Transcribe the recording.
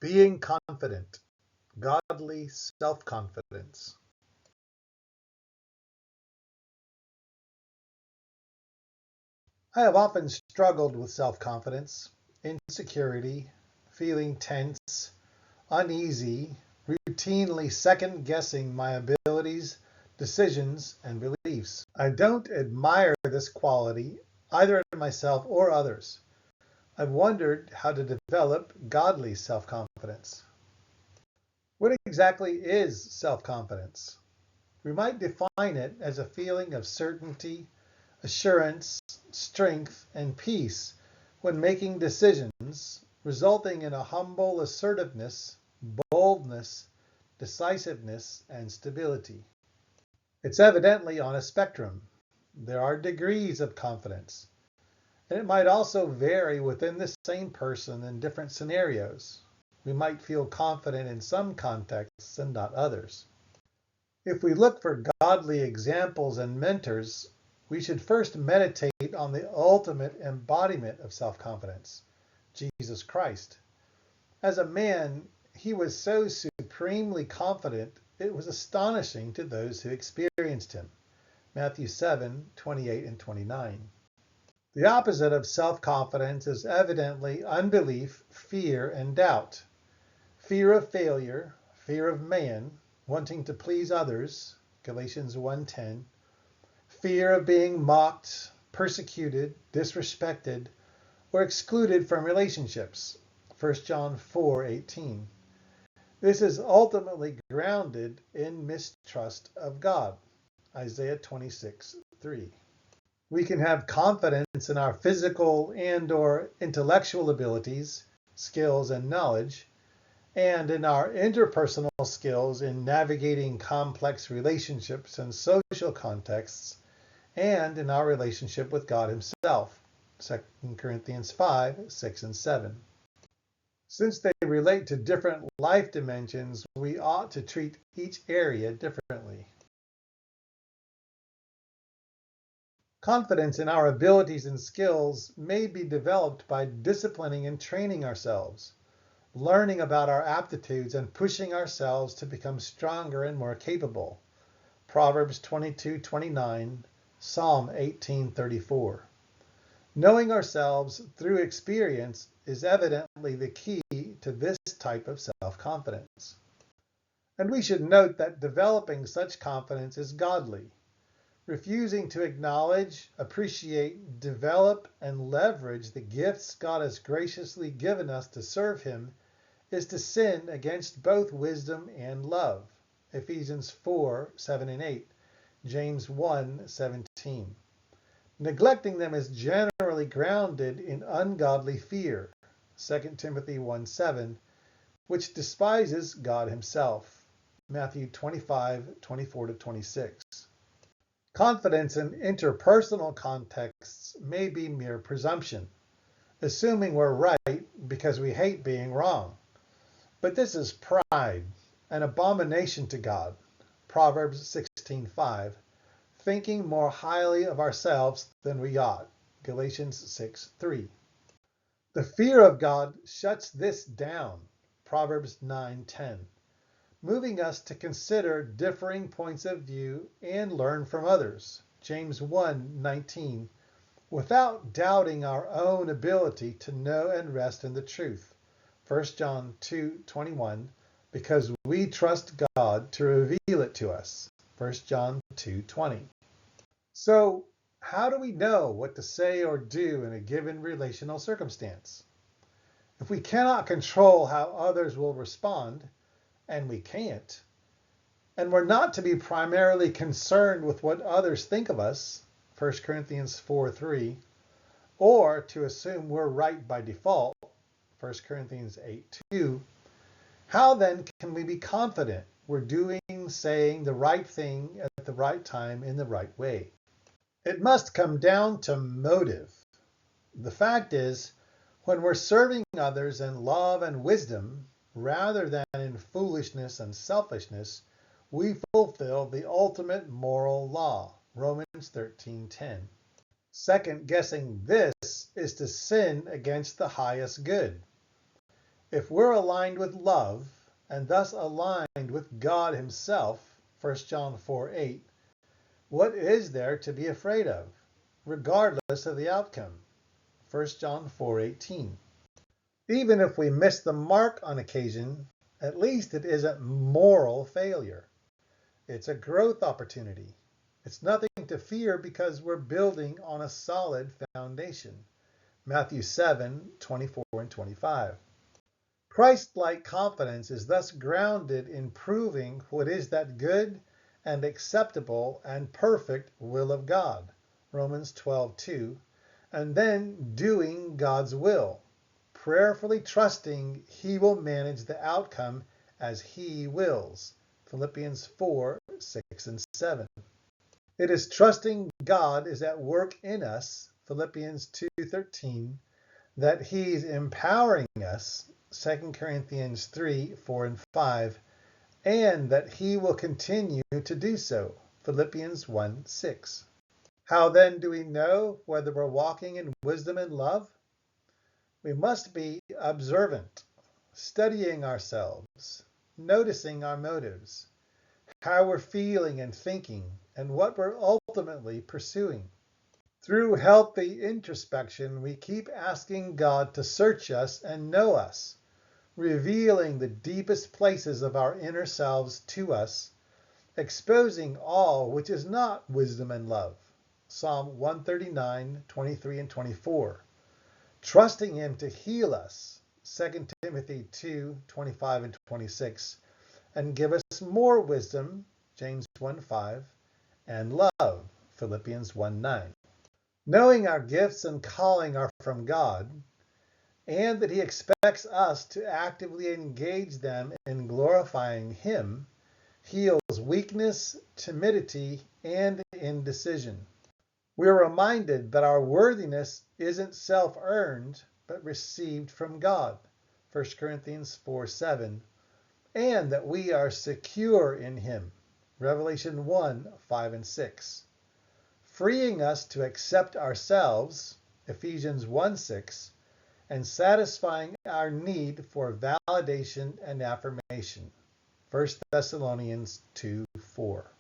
Being confident, godly self-confidence. I have often struggled with self-confidence, insecurity, feeling tense, uneasy, routinely second-guessing my abilities, decisions, and beliefs. I don't admire this quality either in myself or others. I've wondered how to develop godly self-confidence. What exactly is self-confidence? We might define it as a feeling of certainty, assurance, strength, and peace when making decisions, resulting in a humble assertiveness, boldness, decisiveness, and stability. It's evidently on a spectrum. There are degrees of confidence, and it might also vary within the same person in different scenarios. We might feel confident in some contexts and not others. If we look for godly examples and mentors, we should first meditate on the ultimate embodiment of self-confidence, Jesus Christ. As a man, he was so supremely confident, it was astonishing to those who experienced him. Matthew 7:28 and 29. The opposite of self-confidence is evidently unbelief, fear, and doubt. Fear of failure, fear of man, wanting to please others, Galatians 1:10, fear of being mocked, persecuted, disrespected, or excluded from relationships, 1 John 4:18. This is ultimately grounded in mistrust of God, Isaiah 26:3. We can have confidence in our physical and/or intellectual abilities, skills, and knowledge, and in our interpersonal skills in navigating complex relationships and social contexts, and in our relationship with God himself, 2 Corinthians 5:6 and 7. Since they relate to different life dimensions, we ought to treat each area differently. Confidence in our abilities and skills may be developed by disciplining and training ourselves, learning about our aptitudes and pushing ourselves to become stronger and more capable. Proverbs 22:29, Psalm 18:34. Knowing ourselves through experience is evidently the key to this type of self-confidence. And we should note that developing such confidence is godly. Refusing to acknowledge, appreciate, develop, and leverage the gifts God has graciously given us to serve him is to sin against both wisdom and love. Ephesians 4:7 and 8, James 1:17. Neglecting them is generally grounded in ungodly fear, 2 Timothy 1:7, which despises God himself, Matthew 25:24-26. Confidence in interpersonal contexts may be mere presumption, assuming we're right because we hate being wrong. But this is pride, an abomination to God, Proverbs 16:5, thinking more highly of ourselves than we ought, Galatians 6:3. The fear of God shuts this down, Proverbs 9:10, moving us to consider differing points of view and learn from others, James 1:19, without doubting our own ability to know and rest in the truth, 1 John 2:21, because we trust God to reveal it to us, 1 John 2:20. So, how do we know what to say or do in a given relational circumstance? If we cannot control how others will respond, and we can't, and we're not to be primarily concerned with what others think of us, 1 Corinthians 4:3, or to assume we're right by default, 1 Corinthians 8:2, how then can we be confident we're doing, saying the right thing at the right time in the right way? It must come down to motive. The fact is, when we're serving others in love and wisdom, rather than in foolishness and selfishness, we fulfill the ultimate moral law, Romans 13:10. Second guessing this is to sin against the highest good. If we're aligned with love, and thus aligned with God himself, 1 John 4:8, what is there to be afraid of, regardless of the outcome? 1 John 4:18. Even if we miss the mark on occasion, at least it isn't moral failure. It's a growth opportunity. It's nothing to fear because we're building on a solid foundation. Matthew 7:24 and 25. Christ-like confidence is thus grounded in proving what is that good and acceptable and perfect will of God, Romans 12:2, and then doing God's will, prayerfully trusting he will manage the outcome as he wills, Philippians 4:6 and 7. It is trusting God is at work in us, Philippians 2:13, that he's empowering us, 2 Corinthians 3:4 and 5, and that he will continue to do so, Philippians 1:6. How then do we know whether we're walking in wisdom and love? We must be observant, studying ourselves, noticing our motives, how we're feeling and thinking, and what we're ultimately pursuing. Through healthy introspection, we keep asking God to search us and know us, revealing the deepest places of our inner selves to us, exposing all which is not wisdom and love. Psalm 139:23 and 24. Trusting him to heal us, 2 Timothy 2:25 and 26, and give us more wisdom, James 1:5, and love, Philippians 1:9. Knowing our gifts and calling are from God, and that he expects us to actively engage them in glorifying him, heals weakness, timidity, and indecision. We are reminded that our worthiness isn't self-earned, but received from God, 1 Corinthians 4:7, and that we are secure in him, Revelation 1:5 and 6, freeing us to accept ourselves, Ephesians 1:6, and satisfying our need for validation and affirmation, 1 Thessalonians 2:4.